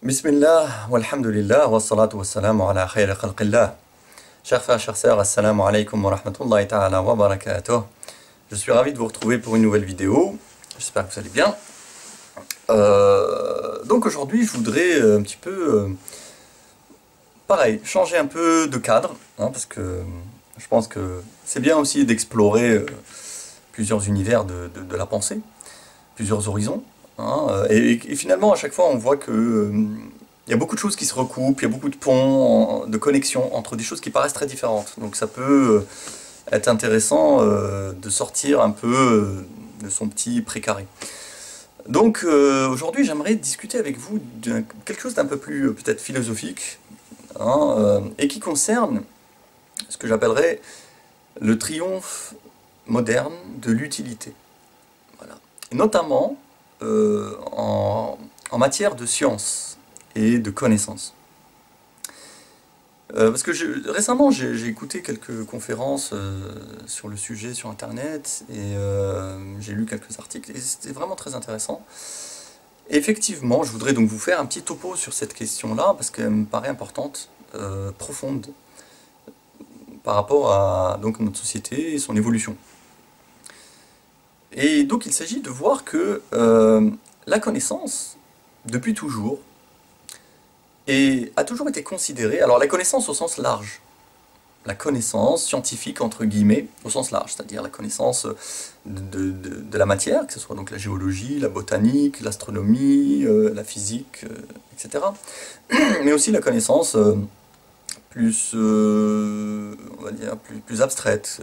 Bismillah, walhamdulillah, wa salatu wa salam ala khayri khalqillah. Chers frères, chères sœurs, assalamu alaikum wa rahmatullahi ta'ala wa barakatuh. Je suis ravi de vous retrouver pour une nouvelle vidéo. J'espère que vous allez bien. Donc aujourd'hui, je voudrais un petit peu, pareil, changer un peu de cadre, parce que je pense que c'est bien aussi d'explorer plusieurs univers de la pensée, plusieurs horizons. Et finalement, à chaque fois, on voit que il y a beaucoup de choses qui se recoupent, il y a beaucoup de ponts, de connexions entre des choses qui paraissent très différentes. Donc ça peut être intéressant de sortir un peu de son petit précaré. Donc aujourd'hui, j'aimerais discuter avec vous de quelque chose d'un peu plus peut-être philosophique, et qui concerne ce que j'appellerais le triomphe moderne de l'utilité. Voilà. Et notamment en matière de science et de connaissances. Parce que récemment, j'ai écouté quelques conférences sur le sujet sur Internet, et j'ai lu quelques articles, et c'était vraiment très intéressant. Et effectivement, je voudrais donc vous faire un petit topo sur cette question-là, parce qu'elle me paraît importante, profonde, par rapport à donc, notre société et son évolution. Et donc il s'agit de voir que la connaissance, depuis toujours, a toujours été considérée, alors la connaissance au sens large, la connaissance scientifique entre guillemets au sens large, c'est-à-dire la connaissance de la matière, que ce soit donc la géologie, la botanique, l'astronomie, la physique, etc. Mais aussi la connaissance plus, on va dire, plus abstraite,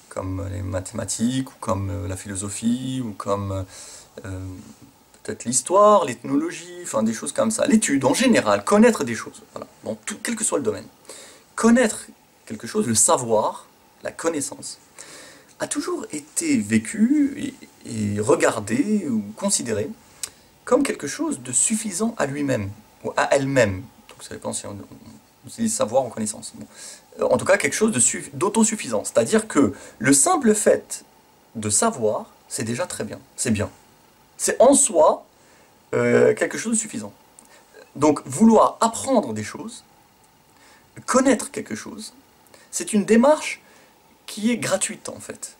comme les mathématiques, ou comme la philosophie, ou comme peut-être l'histoire, l'ethnologie, enfin des choses comme ça. L'étude, en général, connaître des choses, voilà, dans tout, quel que soit le domaine. Connaître quelque chose, le savoir, la connaissance, a toujours été vécu et regardé ou considéré comme quelque chose de suffisant à lui-même, ou à elle-même. Donc ça dépend si on utilise savoir ou connaissance. Bon. En tout cas, quelque chose d'autosuffisant. C'est-à-dire que le simple fait de savoir, c'est déjà très bien. C'est bien. C'est en soi quelque chose de suffisant. Donc, vouloir apprendre des choses, connaître quelque chose, c'est une démarche qui est gratuite, en fait.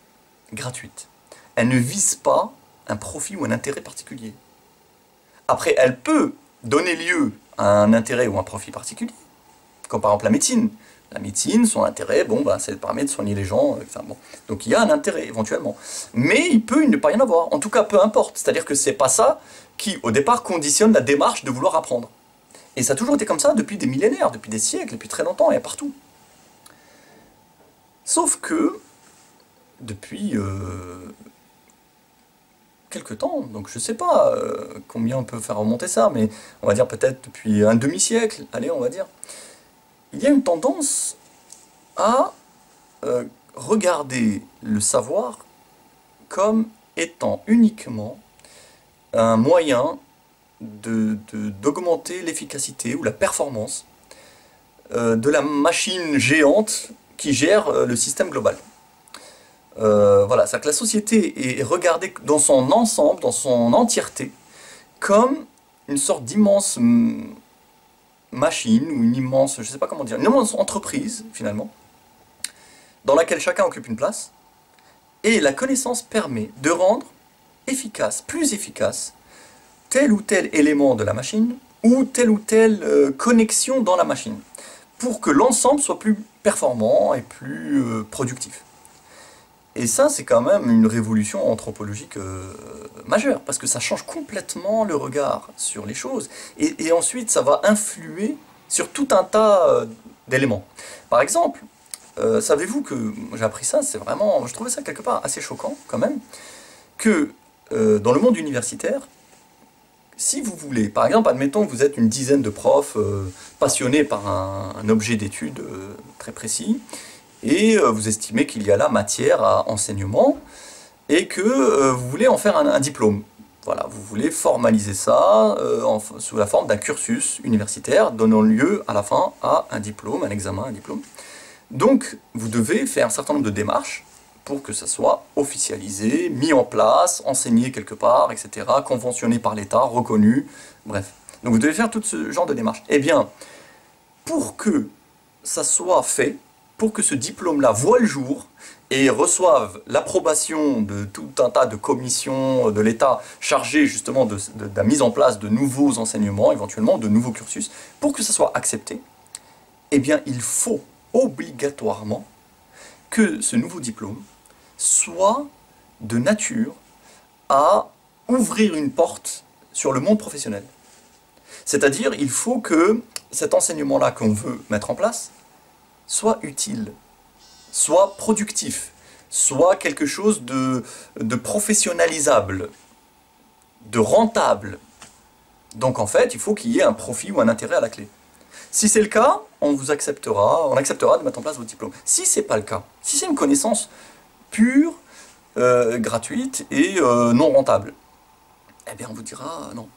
Gratuite. Elle ne vise pas un profit ou un intérêt particulier. Après, elle peut donner lieu à un intérêt ou un profit particulier, comme par exemple la médecine. La médecine, son intérêt, bon, ben, ça permet de soigner les gens, enfin, bon. Donc il y a un intérêt, éventuellement. Mais il peut ne pas y en avoir. En tout cas, peu importe. C'est-à-dire que c'est pas ça qui, au départ, conditionne la démarche de vouloir apprendre. Et ça a toujours été comme ça depuis des millénaires, depuis des siècles, depuis très longtemps, et partout. Sauf que, depuis quelque temps, donc je sais pas combien on peut faire remonter ça, mais on va dire peut-être depuis un demi-siècle, allez, on va dire, il y a une tendance à regarder le savoir comme étant uniquement un moyen d'augmenter l'efficacité ou la performance de la machine géante qui gère le système global. Voilà, c'est-à-dire que la société est regardée dans son ensemble, dans son entièreté, comme une sorte d'immense machine, ou une immense, je ne sais pas comment dire, une immense entreprise, finalement, dans laquelle chacun occupe une place, et la connaissance permet de rendre efficace, plus efficace, tel ou tel élément de la machine, ou telle connexion dans la machine, pour que l'ensemble soit plus performant et plus productif. Et ça, c'est quand même une révolution anthropologique majeure, parce que ça change complètement le regard sur les choses, et ensuite ça va influer sur tout un tas d'éléments. Par exemple, savez-vous que, j'ai appris ça, c'est vraiment, je trouvais ça quelque part assez choquant quand même, que dans le monde universitaire, si vous voulez, par exemple, admettons que vous êtes une dizaine de profs passionnés par un objet d'étude très précis, et vous estimez qu'il y a là matière à enseignement, et que vous voulez en faire un diplôme. Voilà, vous voulez formaliser ça sous la forme d'un cursus universitaire, donnant lieu à la fin à un diplôme, un examen, un diplôme. Donc, vous devez faire un certain nombre de démarches pour que ça soit officialisé, mis en place, enseigné quelque part, etc., conventionné par l'État, reconnu, bref. Donc vous devez faire tout ce genre de démarche. Eh bien, pour que ça soit fait, pour que ce diplôme-là voie le jour et reçoive l'approbation de tout un tas de commissions de l'État chargées justement de la mise en place de nouveaux enseignements, éventuellement de nouveaux cursus, pour que ça soit accepté, eh bien il faut obligatoirement que ce nouveau diplôme soit de nature à ouvrir une porte sur le monde professionnel. C'est-à-dire, il faut que cet enseignement-là qu'on veut mettre en place soit utile, soit productif, soit quelque chose de professionnalisable, de rentable. Donc en fait, il faut qu'il y ait un profit ou un intérêt à la clé. Si c'est le cas, on acceptera de mettre en place votre diplôme. Si ce n'est pas le cas, si c'est une connaissance pure, gratuite et non rentable, eh bien on vous dira non.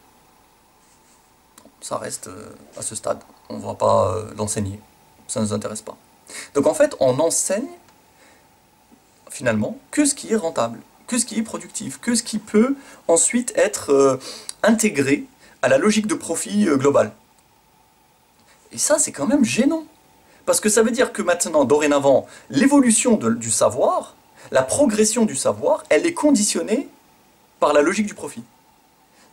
Ça reste à ce stade. On ne va pas l'enseigner. Ça ne nous intéresse pas. Donc en fait, on enseigne finalement que ce qui est rentable, que ce qui est productif, que ce qui peut ensuite être intégré à la logique de profit globale. Et ça, c'est quand même gênant. Parce que ça veut dire que maintenant, dorénavant, l'évolution du savoir, la progression du savoir, elle est conditionnée par la logique du profit.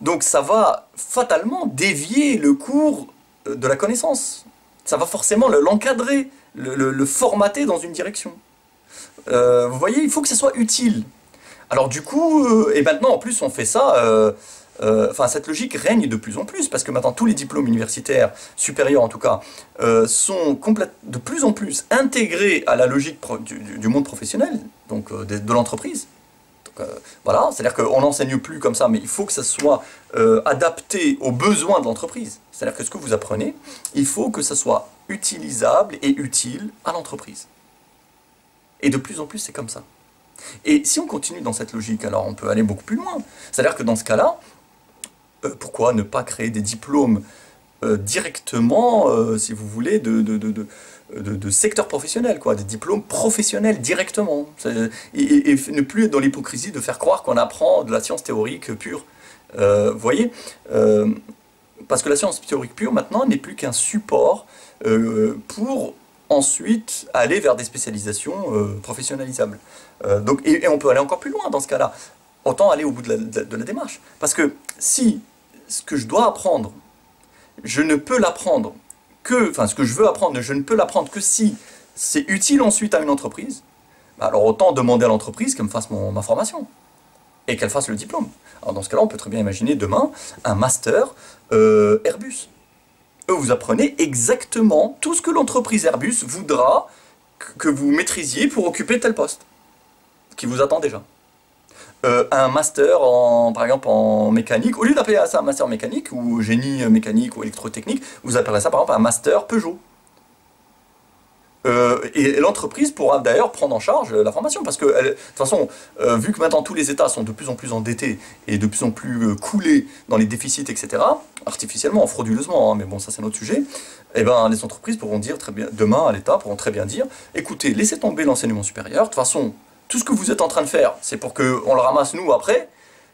Donc ça va fatalement dévier le cours de la connaissance. Ça va forcément l'encadrer, le formater dans une direction. Vous voyez, il faut que ça soit utile. Alors du coup, et maintenant en plus on fait ça, cette logique règne de plus en plus, parce que maintenant tous les diplômes universitaires, supérieurs en tout cas, sont de plus en plus intégrés à la logique du monde professionnel, donc de l'entreprise. Voilà, c'est-à-dire qu'on n'enseigne plus comme ça, mais il faut que ça soit adapté aux besoins de l'entreprise. C'est-à-dire que ce que vous apprenez, il faut que ça soit utilisable et utile à l'entreprise. Et de plus en plus, c'est comme ça. Et si on continue dans cette logique, alors on peut aller beaucoup plus loin. C'est-à-dire que dans ce cas-là, pourquoi ne pas créer des diplômes directement, si vous voulez, de secteur professionnel, quoi, des diplômes professionnels directement. Et ne plus être dans l'hypocrisie de faire croire qu'on apprend de la science théorique pure. Vous voyez, parce que la science théorique pure, maintenant, n'est plus qu'un support pour ensuite aller vers des spécialisations professionnalisables. Et on peut aller encore plus loin dans ce cas-là. Autant aller au bout de la démarche. Parce que si ce que je dois apprendre, je ne peux l'apprendre ce que je veux apprendre, je ne peux l'apprendre que si c'est utile ensuite à une entreprise, alors autant demander à l'entreprise qu'elle me fasse ma formation et qu'elle fasse le diplôme. Alors dans ce cas-là, on peut très bien imaginer demain un master Airbus. Vous apprenez exactement tout ce que l'entreprise Airbus voudra que vous maîtrisiez pour occuper tel poste, qui vous attend déjà. Un master, par exemple, en mécanique, au lieu d'appeler ça un master mécanique, ou génie mécanique, ou électrotechnique, vous appellerez ça par exemple un master Peugeot. Et l'entreprise pourra d'ailleurs prendre en charge la formation, parce que de toute façon, vu que maintenant tous les États sont de plus en plus endettés, et de plus en plus coulés dans les déficits, etc., artificiellement, frauduleusement, hein, mais bon, ça c'est notre sujet, et ben les entreprises pourront dire très bien, demain à l'État, pourront très bien dire, écoutez, laissez tomber l'enseignement supérieur, de toute façon, tout ce que vous êtes en train de faire, c'est pour qu'on le ramasse nous après.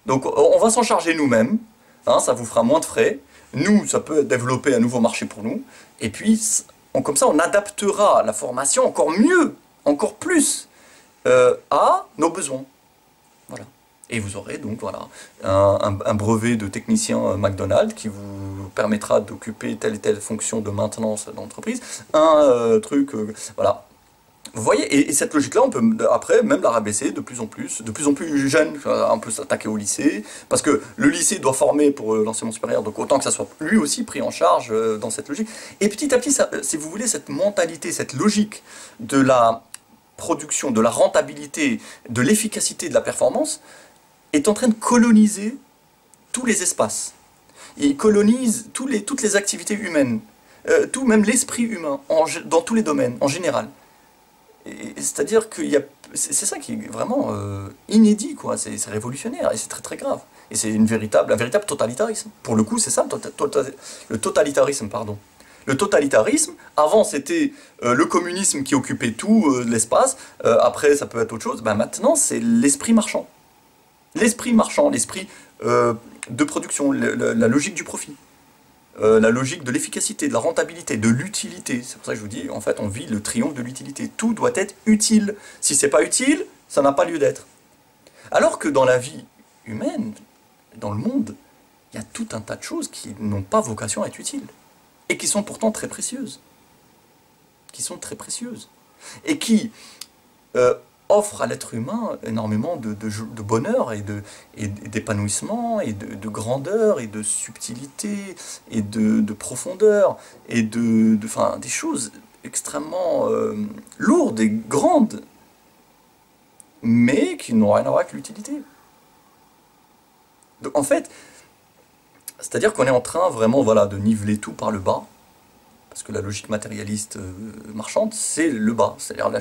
Donc on va s'en charger nous-mêmes, hein, ça vous fera moins de frais. Nous, ça peut développer un nouveau marché pour nous. Et puis, comme ça, on adaptera la formation encore mieux, encore plus, à nos besoins. Voilà. Et vous aurez donc voilà, un brevet de technicien McDonald's qui vous permettra d'occuper telle et telle fonction de maintenance d'entreprise. Voilà. Vous voyez, et cette logique-là, on peut après même la rabaisser de plus en plus jeune, on peut s'attaquer au lycée, parce que le lycée doit former pour l'enseignement supérieur, donc autant que ça soit lui aussi pris en charge dans cette logique. Et petit à petit, si vous voulez, cette mentalité, cette logique de la production, de la rentabilité, de l'efficacité de la performance, est en train de coloniser tous les espaces. Il colonise toutes les activités humaines, même l'esprit humain, dans tous les domaines, en général. C'est-à-dire que c'est ça qui est vraiment inédit, quoi. C'est révolutionnaire et c'est très très grave. Et c'est un véritable totalitarisme. Pour le coup, c'est ça le totalitarisme, pardon. Le totalitarisme, avant c'était le communisme qui occupait tout l'espace, après ça peut être autre chose, ben, maintenant c'est l'esprit marchand. L'esprit marchand, l'esprit de production, la logique du profit. la logique de l'efficacité, de la rentabilité, de l'utilité. C'est pour ça que je vous dis, en fait, on vit le triomphe de l'utilité. Tout doit être utile. Si c'est pas utile, ça n'a pas lieu d'être. Alors que dans la vie humaine, dans le monde, il y a tout un tas de choses qui n'ont pas vocation à être utiles. Et qui sont pourtant très précieuses. Qui sont très précieuses. Et qui offrent à l'être humain énormément de bonheur et d'épanouissement et de grandeur et de subtilité et de profondeur et enfin, des choses extrêmement lourdes et grandes, mais qui n'ont rien à voir avec l'utilité. En fait, c'est-à-dire qu'on est en train vraiment, voilà, de niveler tout par le bas, parce que la logique matérialiste marchande, c'est le bas, c'est-à-dire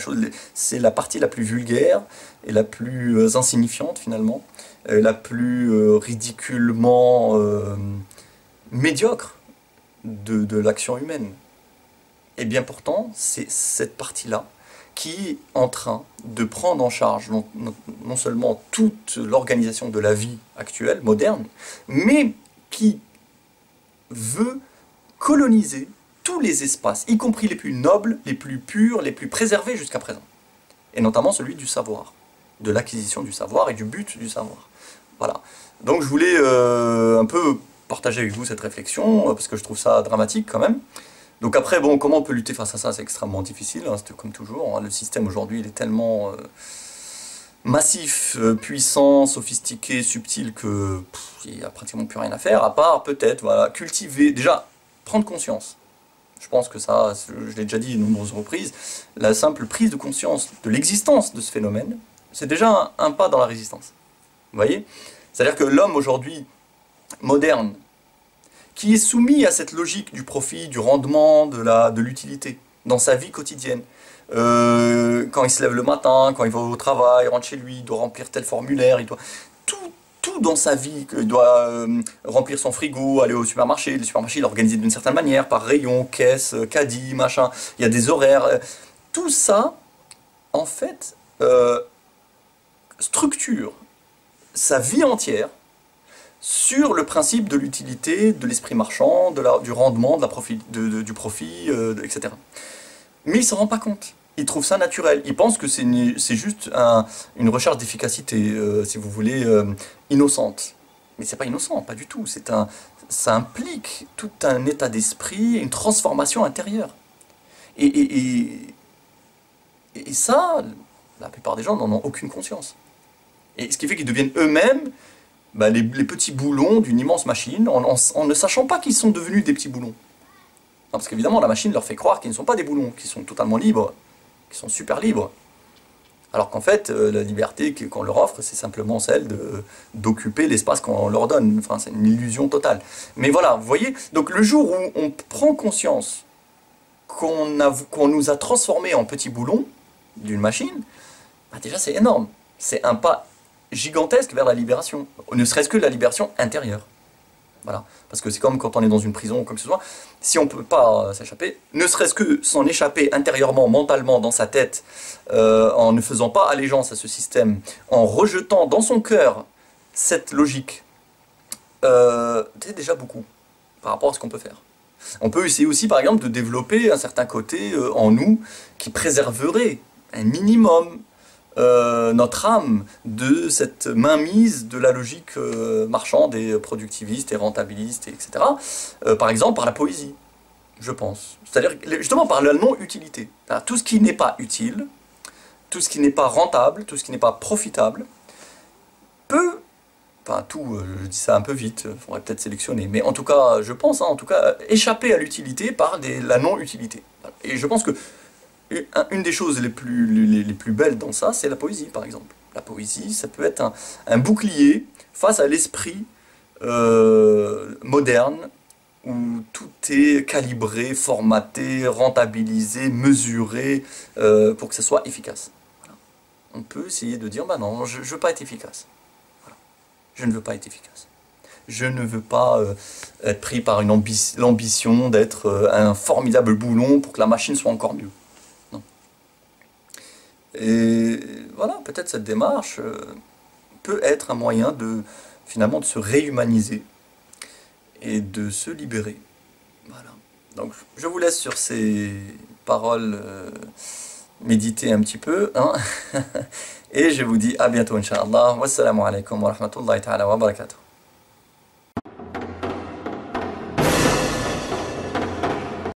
c'est la partie la plus vulgaire et la plus insignifiante finalement, la plus ridiculement médiocre de l'action humaine. Et bien pourtant, c'est cette partie-là qui est en train de prendre en charge non seulement toute l'organisation de la vie actuelle, moderne, mais qui veut coloniser tous les espaces, y compris les plus nobles, les plus purs, les plus préservés jusqu'à présent. Et notamment celui du savoir, de l'acquisition du savoir et du but du savoir. Voilà. Donc je voulais un peu partager avec vous cette réflexion, parce que je trouve ça dramatique quand même. Donc après, bon, comment on peut lutter face à ça? C'est extrêmement difficile, hein, c'est comme toujours. Hein. Le système aujourd'hui, il est tellement massif, puissant, sophistiqué, subtil que il n'y a pratiquement plus rien à faire, à part peut-être, voilà, cultiver, déjà, prendre conscience. Je pense que ça, je l'ai déjà dit de nombreuses reprises, la simple prise de conscience de l'existence de ce phénomène, c'est déjà un pas dans la résistance. Vous voyez? C'est-à-dire que l'homme aujourd'hui, moderne, qui est soumis à cette logique du profit, du rendement, de l'utilité, dans sa vie quotidienne. Quand il se lève le matin, quand il va au travail, il rentre chez lui, il doit remplir tel formulaire, il doit... Tout dans sa vie, il doit remplir son frigo, aller au supermarché. Le supermarché, il est organisé d'une certaine manière, par rayon, caisse, caddie, machin. Il y a des horaires. Tout ça, en fait, structure sa vie entière sur le principe de l'utilité, de l'esprit marchand, du rendement, du profit, etc. Mais il ne s'en rend pas compte. Il trouve ça naturel. Il pense que c'est juste une recherche d'efficacité, si vous voulez, innocente. Mais c'est pas innocent, pas du tout. Ça implique tout un état d'esprit, une transformation intérieure. Et ça, la plupart des gens n'en ont aucune conscience. Et ce qui fait qu'ils deviennent eux-mêmes les petits boulons d'une immense machine, en ne sachant pas qu'ils sont devenus des petits boulons. Non, parce qu'évidemment, la machine leur fait croire qu'ils ne sont pas des boulons, qu'ils sont totalement libres, qu'ils sont super libres. Alors qu'en fait, la liberté qu'on leur offre, c'est simplement celle d'occuper l'espace qu'on leur donne. Enfin, c'est une illusion totale. Mais voilà, vous voyez, donc le jour où on prend conscience qu'on nous a transformés en petits boulons d'une machine, déjà c'est énorme. C'est un pas gigantesque vers la libération, ne serait-ce que la libération intérieure. Voilà. Parce que c'est comme quand on est dans une prison ou quoi que ce soit, si on ne peut pas s'échapper, ne serait-ce que s'en échapper intérieurement, mentalement, dans sa tête, en ne faisant pas allégeance à ce système, en rejetant dans son cœur cette logique, c'est déjà beaucoup par rapport à ce qu'on peut faire. On peut essayer aussi, par exemple, de développer un certain côté en nous qui préserverait un minimum notre âme de cette mainmise de la logique marchande et productiviste et rentabiliste, etc. Par exemple, par la poésie, je pense. C'est-à-dire justement par la non-utilité. Tout ce qui n'est pas utile, tout ce qui n'est pas rentable, tout ce qui n'est pas profitable, peut... Enfin, tout, je dis ça un peu vite, il faudrait peut-être sélectionner, mais en tout cas, je pense, hein, en tout cas, échapper à l'utilité par la non-utilité. Et je pense que une des choses les plus belles dans ça, c'est la poésie, par exemple. La poésie, ça peut être un bouclier face à l'esprit moderne, où tout est calibré, formaté, rentabilisé, mesuré, pour que ça soit efficace. Voilà. On peut essayer de dire, bah non, je ne veux pas être efficace. Voilà. Je ne veux pas être efficace. Je ne veux pas être pris par l'ambition d'être un formidable boulon pour que la machine soit encore mieux. Et voilà, peut-être cette démarche peut être un moyen finalement de se réhumaniser et de se libérer Voilà. Donc je vous laisse sur ces paroles méditer un petit peu, hein. Et je vous dis à bientôt, Inch'Allah. Wassalamu alaikum wa rahmatullahi ta'ala wa barakatuh.